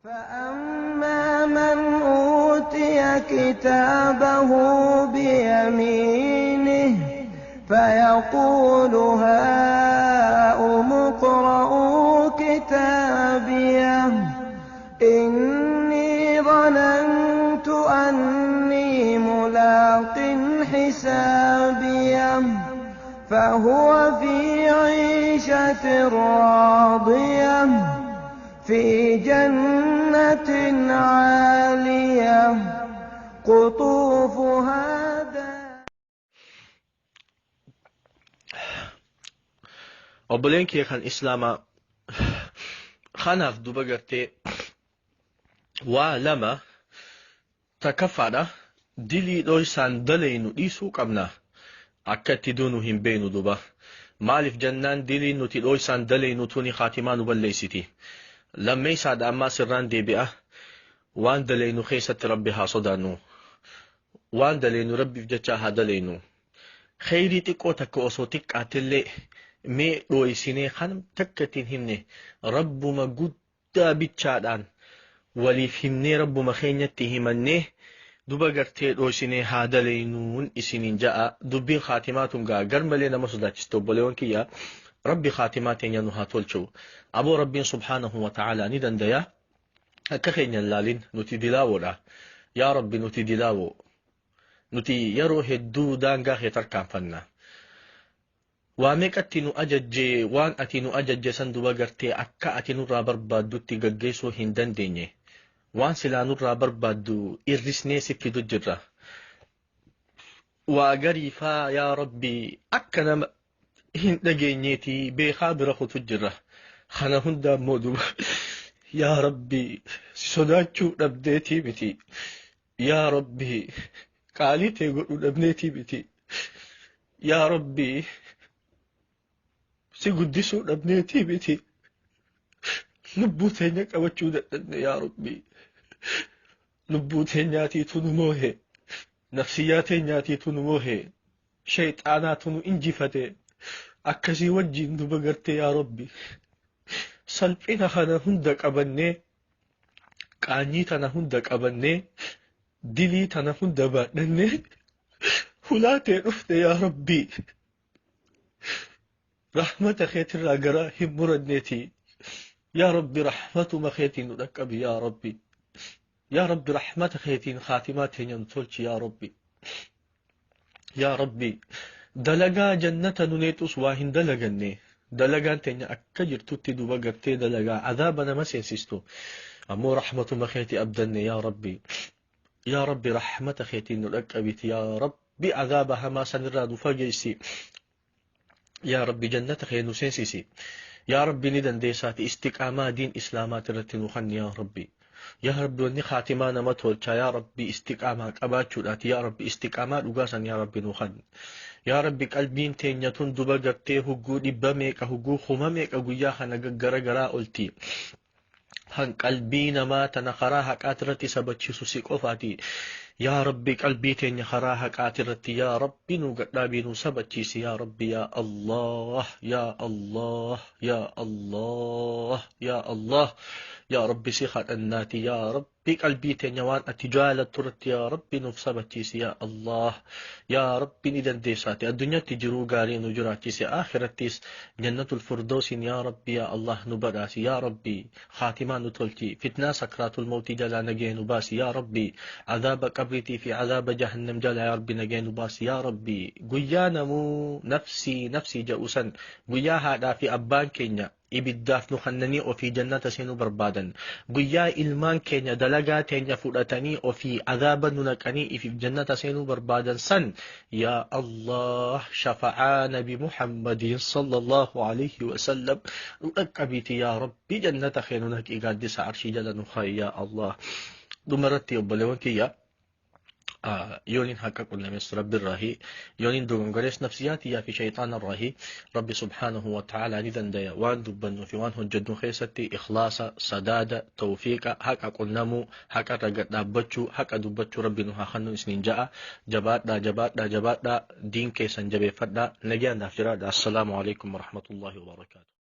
فأما من أوتي كتابه بيمينه فيقول هاؤم اقرءوا كتابيه إني ظننت أني ملاق حسابيه فهو في عيشة راضية في جنة عالية قطوفها obboleen kee kan islaamaa kanaaf duba gartee waa lama takaffaadha dilii dhoysaan dalaynu dhiisuu qabna akka itti duunu hin beeynu duba maaliif jennaan dilii nuti dhoysaan dalaynu tuni khaatimaa nu balleeysiti lammeeysaadha ammaa sirraan deebi'a waan dalaynu keessatti rabbi haa sodaannu waan dalaynu rabbiif jecha haa dalaynu kheyrii xiqqoo takka osoo xiqqaatillee mee dhoysinee kanam takkatiin himne rabbuma guddaa bichaadhaan waliif himnee rabbuma keenyatti himannee duba gartee dhoysinee haa dalaynuun isiniin ja'a dubbiin khaatimaatun gar malee nama sodaachistu obboleewwan kiyya rabbi khaatimaa teenya nu haa tolchu aboo rabbiin subhaanahu wa ta'aalaa ni dandaya akka keenya laalin nuti dilaawoodha yaa rabbi nuti dilaawoo nuti yeroo hedduu daangaa kee tarkaanfanna waa meeqatti nu ajajje waan ati nu ajajje san duba gartee akka ati nurraa barbaaddutti gaggeessuu hin dandeenye waan silaa nurraa barbaaddu irrisnee si fidu jirra waa gariifaa yaa rabbi akka nama hin dhageenyeeti beekaa bira kutu jirra kana hunda ammoo duba yaa rabbi sodaachuu dhabdeetii miti yaa rabbi qaalii tee godhuu dhabneetii miti yaa rabbi si guddisuu dhabneetii miti lubbuu teenya qabachuu dadhabne yaa rabbi lubbuu teenyaatiitu nu moohe nafsiyyaa teenyaatiitu nu moohe shayxaanaatu nu injifate akkasii wajjiin duba gartee yaa rabbi salphina kana hunda qabannee qaanyii tana hunda qabannee dilii tana hunda baadhannee hulaatee dhufte yaa rabbi رحمة خيت الراجرة هم مردنتي يا ربي رحمة ما خيتين ودكب يا ربي يا ربي رحمة خيتين خاتمات ينطلش يا ربي يا ربي دلقا جنة ننيتوس واهن دلقني دلقا تنيا أكجر تتي دوبا قرتي دلقا عذابنا ما سينسيستو أمو رحمة ما خيتي أبدني يا ربي يا ربي رحمة خيتين ودكبت يا ربي عذابها ما سنراد فجيسي يا ربي جنة خير نسيسي يا ربي ندن ديساتي استقامة دين إسلامات الرتين وخن يا ربي يا ربي وني خاتمانا متولشا يا ربي استقامة أباتشولات يا ربي استقامة لغاسا يا ربي نخن يا ربي قلبين تينيتون دوبا قرتي هقو دباميك هقو خماميك أقوياها نقرقرا قلتي هن قلبين ما تنخراها كاترتي سبتشيسو سيقوفاتي يا ربي قلبي تيني خراها كاترتي يا ربي نقرابي نسبتشيسي يا ربي يا الله يا الله يا الله يا الله يا ربي سيخات الناتي يا ربي قلبي تيني وان أتجالة ترت يا ربي نفسبتشيسي يا الله يا ربي ندن ديساتي الدنيا تجرو قاري نجراتيسي آخرتيس جنة الفردوس يا ربي يا الله نبراسي يا ربي خاتمان نتولتي فتنة سكرات الموت جلا نجي نباسي يا ربي عذاب قبرتي في عذاب جهنم جلا يا ربي نجي نباسي يا ربي قيانا مو نفسي جاوسا قيا هذا في أبان كينيا ibiddaaf nu kannanii ofii jannata seenuu barbaadan guyyaa ilmaan keenya dalagaa teenya fudhatanii ofii azaaba nu naqanii ifiif jannata seenuu barbaadan san yaa Allah shafa'aa nabi Muhammadin sallallahu alayhi wa sallam nu dhaqqabiti yaa rabbi jannata keenu naqii gaaddisa arshii jala nu kaa'i yaa Allah dhumarratti obboleewwan kiyya يونين حقق قلنا رب الراهي يونين دوغن غريس نفسياتي يا في شيطان الراهي ربي سبحانه وتعالى ندن ديا وان دبن في وان هجد خيستي إخلاصا سدادة توفيقا حقا قلنامو حقا رقد دابتشو حقا دبتشو ربي نها خنو سنين جاء جبات دا دين كيسان جبه فدا نجيان دافجرا السلام عليكم ورحمة الله وبركاته